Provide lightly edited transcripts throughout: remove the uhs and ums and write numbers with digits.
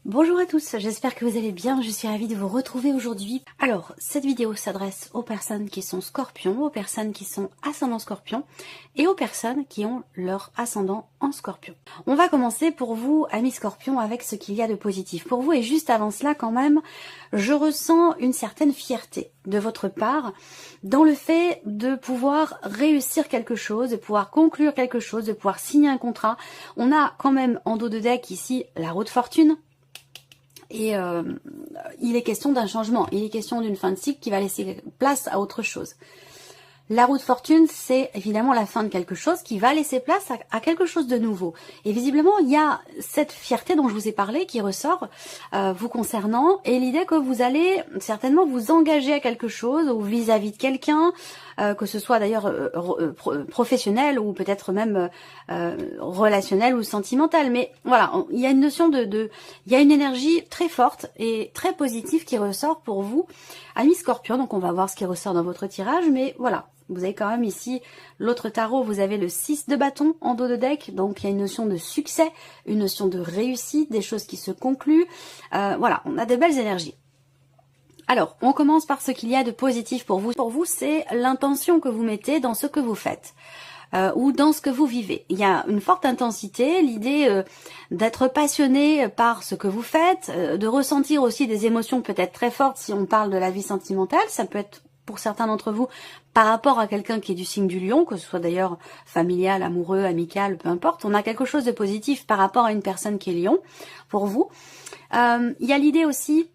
Bonjour à tous, j'espère que vous allez bien, je suis ravie de vous retrouver aujourd'hui. Alors, cette vidéo s'adresse aux personnes qui sont scorpions, aux personnes qui sont ascendant scorpion et aux personnes qui ont leur ascendant en scorpion. On va commencer pour vous, amis scorpions, avec ce qu'il y a de positif pour vous. Et juste avant cela, quand même, je ressens une certaine fierté de votre part dans le fait de pouvoir réussir quelque chose, de pouvoir conclure quelque chose, de pouvoir signer un contrat. On a quand même en dos de deck ici la roue de fortune. Et il est question d'un changement, il est question d'une fin de cycle qui va laisser place à autre chose. La roue de fortune, c'est évidemment la fin de quelque chose qui va laisser place à quelque chose de nouveau. Et visiblement, il y a cette fierté dont je vous ai parlé qui ressort vous concernant, et l'idée que vous allez certainement vous engager à quelque chose ou vis-à-vis de quelqu'un, que ce soit d'ailleurs professionnel ou peut-être même relationnel ou sentimental. Mais voilà, il y a une notion il y a une énergie très forte et très positive qui ressort pour vous, amis Scorpion. Donc on va voir ce qui ressort dans votre tirage, mais voilà. Vous avez quand même ici l'autre tarot, vous avez le 6 de bâton en dos de deck, donc il y a une notion de succès, une notion de réussite, des choses qui se concluent. Voilà, on a de belles énergies. Alors, on commence par ce qu'il y a de positif pour vous. Pour vous, c'est l'intention que vous mettez dans ce que vous faites. Ou dans ce que vous vivez. Il y a une forte intensité, l'idée d'être passionné par ce que vous faites, de ressentir aussi des émotions peut-être très fortes si on parle de la vie sentimentale. Ça peut être pour certains d'entre vous par rapport à quelqu'un qui est du signe du lion, que ce soit d'ailleurs familial, amoureux, amical, peu importe. On a quelque chose de positif par rapport à une personne qui est lion pour vous. Il y a l'idée aussi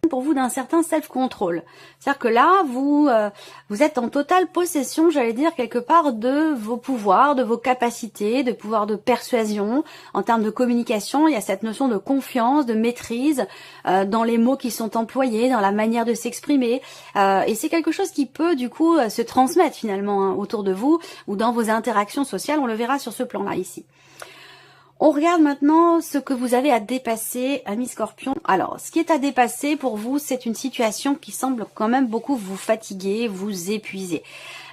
pour vous d'un certain self-control. C'est-à-dire que là, vous êtes en totale possession, j'allais dire, quelque part de vos pouvoirs, de vos capacités, de pouvoir de persuasion. En termes de communication, il y a cette notion de confiance, de maîtrise dans les mots qui sont employés, dans la manière de s'exprimer. Et c'est quelque chose qui peut, du coup, se transmettre finalement autour de vous ou dans vos interactions sociales. On le verra sur ce plan-là, ici. On regarde maintenant ce que vous avez à dépasser, amis Scorpion. Alors, ce qui est à dépasser pour vous, c'est une situation qui semble quand même beaucoup vous fatiguer, vous épuiser.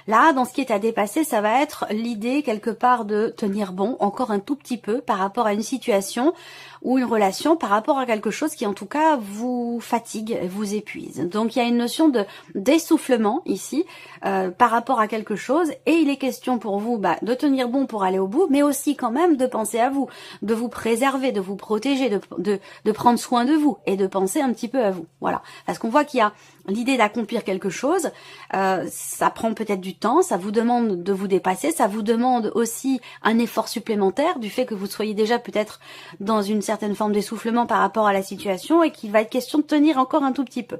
Là, dans ce qui est à dépasser, ça va être l'idée quelque part de tenir bon, encore un tout petit peu, par rapport à une situation ou une relation, par rapport à quelque chose qui en tout cas vous fatigue, vous épuise. Donc il y a une notion d'essoufflement ici, par rapport à quelque chose, et il est question pour vous de tenir bon pour aller au bout, mais aussi quand même de penser à vous, de vous préserver, de vous protéger, de prendre soin de vous, et de penser un petit peu à vous. Voilà, parce qu'on voit qu'il y a l'idée d'accomplir quelque chose, ça prend peut-être du temps, ça vous demande de vous dépasser, ça vous demande aussi un effort supplémentaire du fait que vous soyez déjà peut-être dans une certaine forme d'essoufflement par rapport à la situation et qu'il va être question de tenir encore un tout petit peu.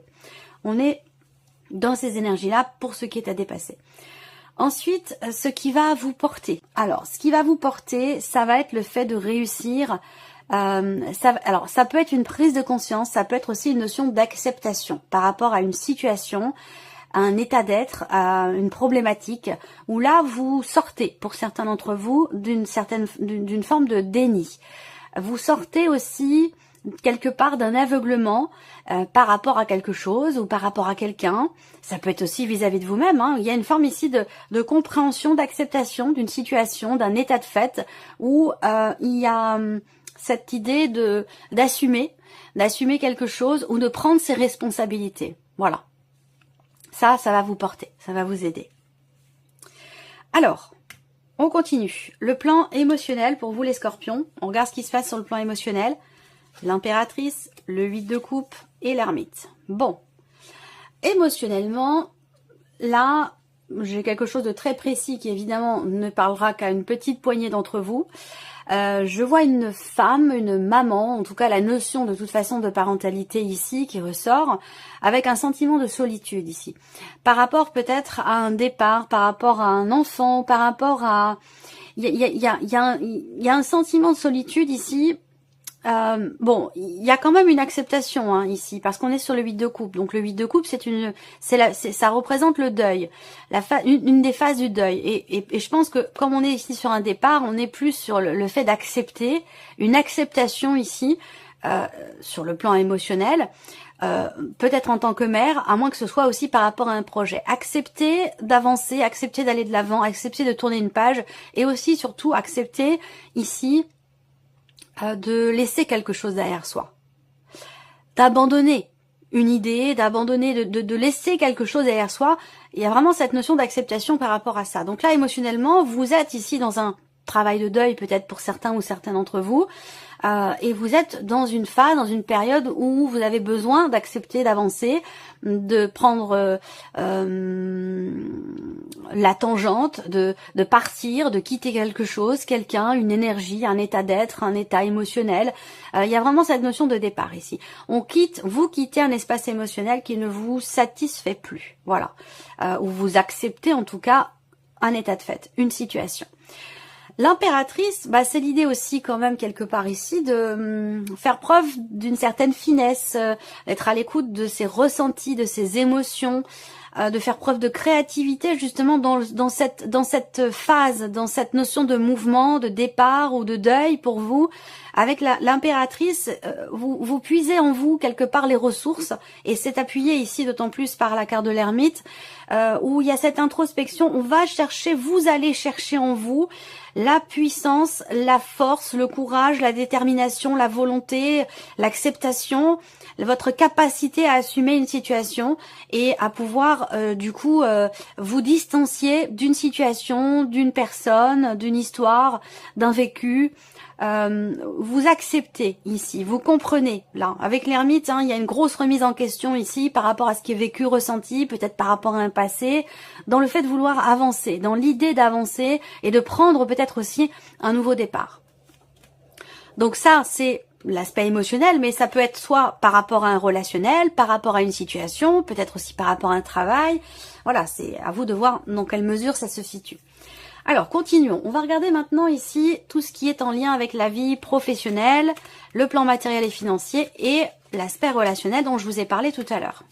On est dans ces énergies-là pour ce qui est à dépasser. Ensuite, ce qui va vous porter. Alors, ce qui va vous porter, ça va être le fait de réussir. Alors, ça peut être une prise de conscience, ça peut être aussi une notion d'acceptation par rapport à une situation, à un état d'être, à une problématique, où là, vous sortez, pour certains d'entre vous, d'une forme de déni. Vous sortez aussi quelque part d'un aveuglement par rapport à quelque chose ou par rapport à quelqu'un. Ça peut être aussi vis-à-vis de vous-même. Il y a une forme ici de compréhension, d'acceptation d'une situation, d'un état de fait où il y a cette idée d'assumer quelque chose ou de prendre ses responsabilités. Voilà. Ça va vous porter, ça va vous aider. Alors, on continue. Le plan émotionnel pour vous les scorpions. On regarde ce qui se passe sur le plan émotionnel. L'impératrice, le 8 de coupe et l'ermite. Bon. Émotionnellement, là, j'ai quelque chose de très précis qui évidemment ne parlera qu'à une petite poignée d'entre vous. Je vois une femme, une maman, en tout cas la notion de toute façon de parentalité ici qui ressort, avec un sentiment de solitude ici. Par rapport peut-être à un départ, par rapport à un enfant, par rapport à... Il y a un sentiment de solitude ici. Bon, il y a quand même une acceptation ici, parce qu'on est sur le 8 de coupe. Donc le 8 de coupe, ça représente le deuil, une des phases du deuil. Et je pense que comme on est ici sur un départ, on est plus sur le fait d'accepter, une acceptation ici, sur le plan émotionnel, peut-être en tant que mère, à moins que ce soit aussi par rapport à un projet. Accepter d'avancer, accepter d'aller de l'avant, accepter de tourner une page, et aussi surtout accepter ici de laisser quelque chose derrière soi. d'abandonner une idée, d'abandonner, de laisser quelque chose derrière soi. Il y a vraiment cette notion d'acceptation par rapport à ça. Donc là, émotionnellement, vous êtes ici dans un travail de deuil, peut-être pour certains ou certains d'entre vous, et vous êtes dans une phase, dans une période où vous avez besoin d'accepter, d'avancer, de prendre la tangente, de partir, de quitter quelque chose, quelqu'un, une énergie, un état d'être, un état émotionnel. Il y a vraiment cette notion de départ ici. Vous quittez un espace émotionnel qui ne vous satisfait plus, voilà, ou vous acceptez en tout cas un état de fait, une situation. L'impératrice, c'est l'idée aussi quand même quelque part ici de faire preuve d'une certaine finesse, d'être à l'écoute de ses ressentis, de ses émotions, de faire preuve de créativité justement dans cette phase, dans cette notion de mouvement, de départ ou de deuil pour vous. Avec l'impératrice, vous puisez en vous quelque part les ressources, et c'est appuyé ici d'autant plus par la carte de l'ermite, où il y a cette introspection. Vous allez chercher en vous la puissance, la force, le courage, la détermination, la volonté, l'acceptation, votre capacité à assumer une situation et à pouvoir vous distancier d'une situation, d'une personne, d'une histoire, d'un vécu. Vous acceptez ici, vous comprenez là, avec l'ermite, il y a une grosse remise en question ici par rapport à ce qui est vécu, ressenti, peut-être par rapport à un passé, dans le fait de vouloir avancer, dans l'idée d'avancer et de prendre peut-être aussi un nouveau départ. Donc ça, c'est l'aspect émotionnel, mais ça peut être soit par rapport à un relationnel, par rapport à une situation, peut-être aussi par rapport à un travail. Voilà, c'est à vous de voir dans quelle mesure ça se situe. Alors, continuons. On va regarder maintenant ici tout ce qui est en lien avec la vie professionnelle, le plan matériel et financier et l'aspect relationnel dont je vous ai parlé tout à l'heure.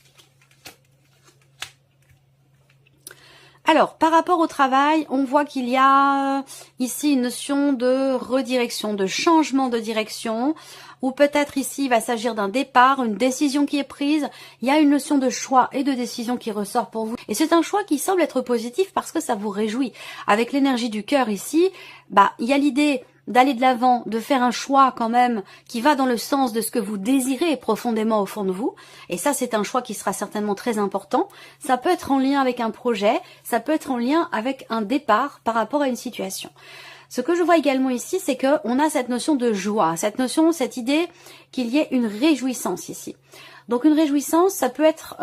Alors, par rapport au travail, on voit qu'il y a ici une notion de redirection, de changement de direction, ou peut-être ici il va s'agir d'un départ, une décision qui est prise. Il y a une notion de choix et de décision qui ressort pour vous. Et c'est un choix qui semble être positif parce que ça vous réjouit. Avec l'énergie du cœur ici, il y a l'idée d'aller de l'avant, de faire un choix quand même qui va dans le sens de ce que vous désirez profondément au fond de vous. Et ça, c'est un choix qui sera certainement très important. Ça peut être en lien avec un projet, ça peut être en lien avec un départ par rapport à une situation. Ce que je vois également ici, c'est qu'on a cette notion de joie, cette idée qu'il y ait une réjouissance ici. Donc une réjouissance, ça peut être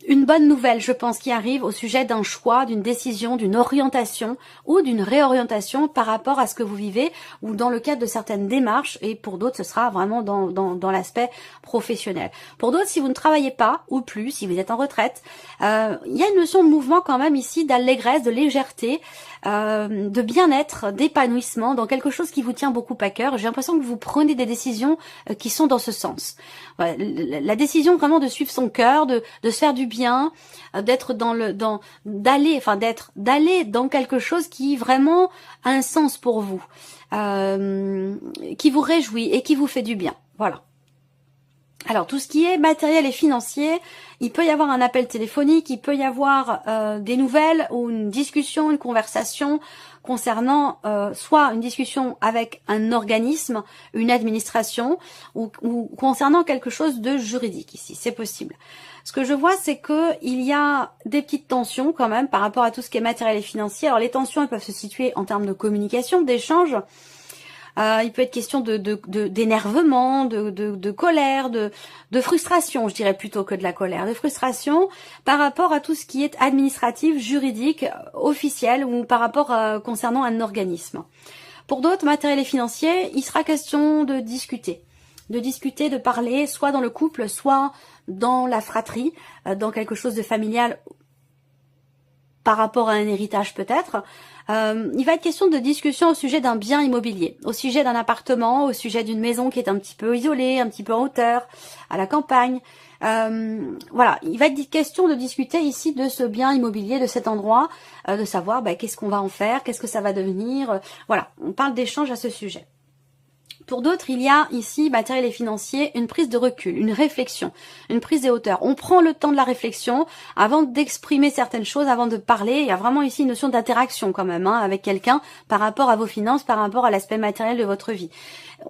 une bonne nouvelle, je pense, qui arrive au sujet d'un choix, d'une décision, d'une orientation ou d'une réorientation par rapport à ce que vous vivez ou dans le cadre de certaines démarches, et pour d'autres, ce sera vraiment dans l'aspect professionnel. Pour d'autres, si vous ne travaillez pas ou plus, si vous êtes en retraite, il y a une notion de mouvement quand même ici, d'allégresse, de légèreté, de bien-être, d'épanouissement dans quelque chose qui vous tient beaucoup à cœur. J'ai l'impression que vous prenez des décisions qui sont dans ce sens. Voilà, la décision vraiment de suivre son cœur, de se faire du bien, d'être d'aller dans quelque chose qui vraiment a un sens pour vous, qui vous réjouit et qui vous fait du bien. Voilà. Alors, tout ce qui est matériel et financier, il peut y avoir un appel téléphonique, il peut y avoir des nouvelles ou une discussion, une conversation concernant soit une discussion avec un organisme, une administration ou concernant quelque chose de juridique ici, c'est possible. Ce que je vois, c'est que il y a des petites tensions quand même par rapport à tout ce qui est matériel et financier. Alors, les tensions, elles peuvent se situer en termes de communication, d'échange. Il peut être question d'énervement, de colère, de frustration, je dirais plutôt que de la colère, de frustration par rapport à tout ce qui est administratif, juridique, officiel ou par rapport concernant un organisme. Pour d'autres, matériel et financier, il sera question de discuter, de parler, soit dans le couple, soit dans la fratrie, dans quelque chose de familial par rapport à un héritage peut-être. Il va être question de discussion au sujet d'un bien immobilier, au sujet d'un appartement, au sujet d'une maison qui est un petit peu isolée, un petit peu en hauteur, à la campagne. Voilà, il va être question de discuter ici de ce bien immobilier, de cet endroit, de savoir qu'est-ce qu'on va en faire, qu'est-ce que ça va devenir. Voilà, on parle d'échange à ce sujet. Pour d'autres, il y a ici, matériel et financier, une prise de recul, une réflexion, une prise de hauteur. On prend le temps de la réflexion avant d'exprimer certaines choses, avant de parler. Il y a vraiment ici une notion d'interaction quand même avec quelqu'un par rapport à vos finances, par rapport à l'aspect matériel de votre vie.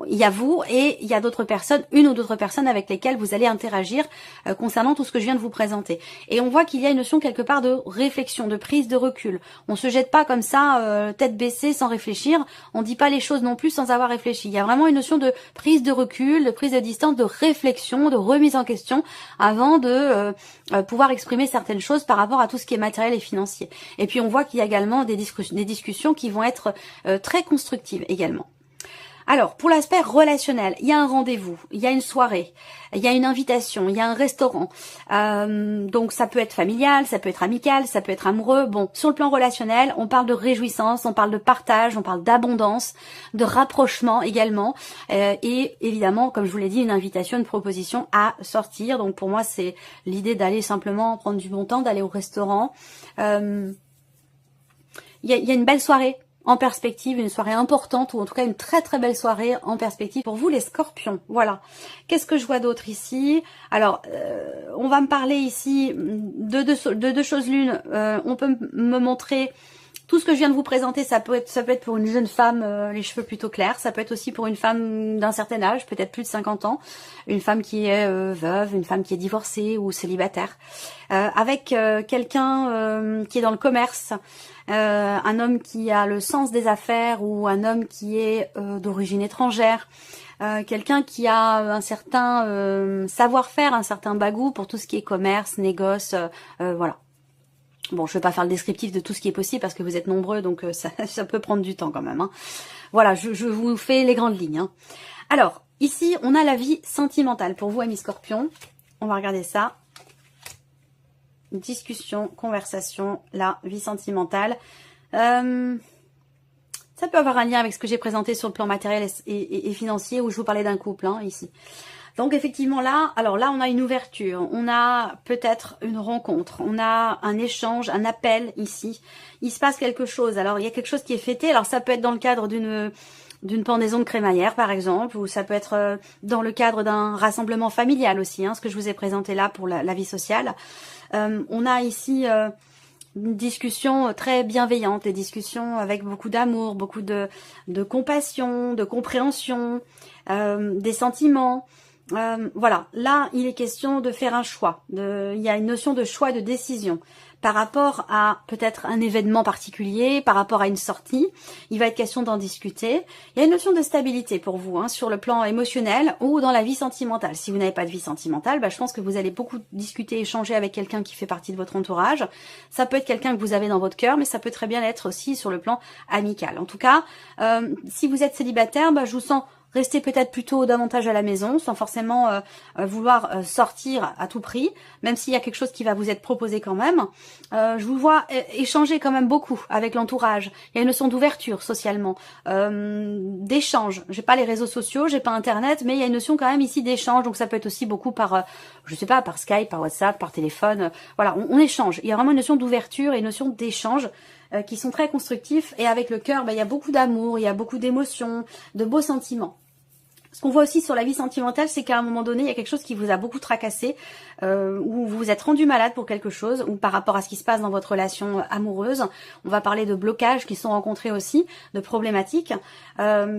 Il y a vous et il y a d'autres personnes, une ou d'autres personnes avec lesquelles vous allez interagir concernant tout ce que je viens de vous présenter. Et on voit qu'il y a une notion quelque part de réflexion, de prise de recul. On se jette pas comme ça, tête baissée, sans réfléchir. On dit pas les choses non plus sans avoir réfléchi. Il y a vraiment une notion de prise de recul, de prise de distance, de réflexion, de remise en question avant de pouvoir exprimer certaines choses par rapport à tout ce qui est matériel et financier. Et puis on voit qu'il y a également des discussions qui vont être très constructives également. Alors, pour l'aspect relationnel, il y a un rendez-vous, il y a une soirée, il y a une invitation, il y a un restaurant. Donc, ça peut être familial, ça peut être amical, ça peut être amoureux. Bon, sur le plan relationnel, on parle de réjouissance, on parle de partage, on parle d'abondance, de rapprochement également. Et évidemment, comme je vous l'ai dit, une invitation, une proposition à sortir. Donc, pour moi, c'est l'idée d'aller simplement prendre du bon temps, d'aller au restaurant. Il y a une belle soirée en perspective, une soirée importante, ou en tout cas une très très belle soirée en perspective pour vous les scorpions. Voilà. Qu'est-ce que je vois d'autre ici? Alors, on va me parler ici de deux choses l'une. On peut me montrer tout ce que je viens de vous présenter, ça peut être pour une jeune femme, les cheveux plutôt clairs, ça peut être aussi pour une femme d'un certain âge, peut-être plus de 50 ans, une femme qui est veuve, une femme qui est divorcée ou célibataire, avec quelqu'un qui est dans le commerce, un homme qui a le sens des affaires ou un homme qui est d'origine étrangère, quelqu'un qui a un certain savoir-faire, un certain bagou pour tout ce qui est commerce, négoce, voilà. Bon, je vais pas faire le descriptif de tout ce qui est possible parce que vous êtes nombreux, donc ça peut prendre du temps quand même. Voilà, je vous fais les grandes lignes. Alors, ici, on a la vie sentimentale. Pour vous, amis scorpions, on va regarder ça. Discussion, conversation, la vie sentimentale. Ça peut avoir un lien avec ce que j'ai présenté sur le plan matériel et financier où je vous parlais d'un couple, ici. Donc effectivement là, alors là on a une ouverture, on a peut-être une rencontre, on a un échange, un appel ici. Il se passe quelque chose, alors il y a quelque chose qui est fêté, alors ça peut être dans le cadre d'une pendaison de crémaillère par exemple, ou ça peut être dans le cadre d'un rassemblement familial aussi, ce que je vous ai présenté là pour la vie sociale. On a ici une discussion très bienveillante, des discussions avec beaucoup d'amour, beaucoup de compassion, de compréhension, des sentiments. Voilà, là il est question de faire un choix, il y a une notion de choix, de décision par rapport à peut-être un événement particulier, par rapport à une sortie, il va être question d'en discuter. Il y a une notion de stabilité pour vous, sur le plan émotionnel ou dans la vie sentimentale. Si vous n'avez pas de vie sentimentale, je pense que vous allez beaucoup discuter, échanger avec quelqu'un qui fait partie de votre entourage. Ça peut être quelqu'un que vous avez dans votre cœur, mais ça peut très bien être aussi sur le plan amical. En tout cas, si vous êtes célibataire, je vous sens rester peut-être plutôt davantage à la maison, sans forcément vouloir sortir à tout prix, même s'il y a quelque chose qui va vous être proposé quand même. Je vous vois échanger quand même beaucoup avec l'entourage. Il y a une notion d'ouverture socialement, d'échange. J'ai pas les réseaux sociaux, j'ai pas Internet, mais il y a une notion quand même ici d'échange. Donc ça peut être aussi beaucoup par, je sais pas, par Skype, par WhatsApp, par téléphone. Voilà, on échange. Il y a vraiment une notion d'ouverture et une notion d'échange qui sont très constructifs. Et avec le cœur, il y a beaucoup d'amour, il y a beaucoup d'émotions, de beaux sentiments. Ce qu'on voit aussi sur la vie sentimentale, c'est qu'à un moment donné, il y a quelque chose qui vous a beaucoup tracassé, ou vous vous êtes rendu malade pour quelque chose, ou par rapport à ce qui se passe dans votre relation amoureuse. On va parler de blocages qui sont rencontrés aussi, de problématiques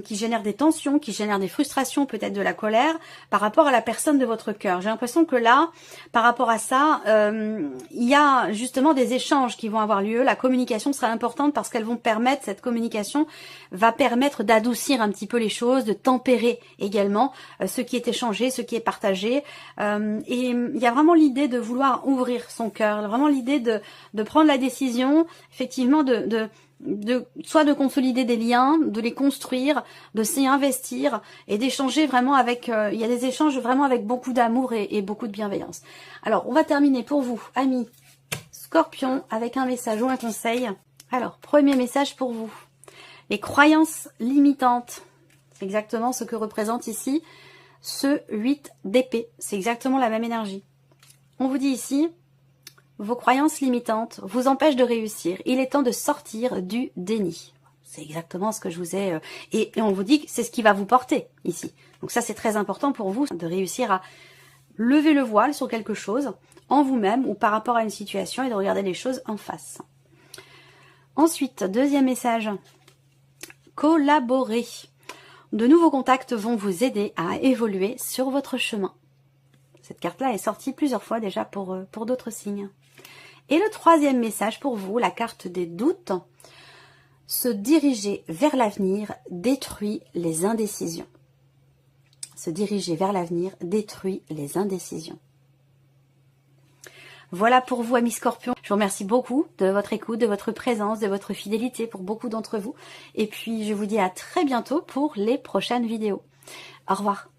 qui génèrent des tensions, qui génèrent des frustrations, peut-être de la colère, par rapport à la personne de votre cœur. J'ai l'impression que là, par rapport à ça, il y a justement des échanges qui vont avoir lieu. La communication sera importante parce qu'elles vont permettre, cette communication va permettre d'adoucir un petit peu les choses, de tempérer également ce qui est échangé, ce qui est partagé. Et il y a vraiment l'idée de vouloir ouvrir son cœur, vraiment l'idée de prendre la décision, effectivement, soit de consolider des liens, de les construire, de s'y investir et d'échanger vraiment avec, il y a des échanges vraiment avec beaucoup d'amour et beaucoup de bienveillance. Alors, on va terminer pour vous, amis Scorpions, avec un message ou un conseil. Alors, premier message pour vous. Les croyances limitantes. C'est exactement ce que représente ici ce 8 d'épée. C'est exactement la même énergie. On vous dit ici, vos croyances limitantes vous empêchent de réussir. Il est temps de sortir du déni. C'est exactement ce que je vous ai... et on vous dit que c'est ce qui va vous porter ici. Donc ça, c'est très important pour vous de réussir à lever le voile sur quelque chose en vous-même ou par rapport à une situation et de regarder les choses en face. Ensuite, deuxième message. Collaborer. De nouveaux contacts vont vous aider à évoluer sur votre chemin. Cette carte-là est sortie plusieurs fois déjà pour d'autres signes. Et le troisième message pour vous, la carte des doutes. Se diriger vers l'avenir détruit les indécisions. Se diriger vers l'avenir détruit les indécisions. Voilà pour vous, amis Scorpions. Je vous remercie beaucoup de votre écoute, de votre présence, de votre fidélité pour beaucoup d'entre vous. Et puis, je vous dis à très bientôt pour les prochaines vidéos. Au revoir.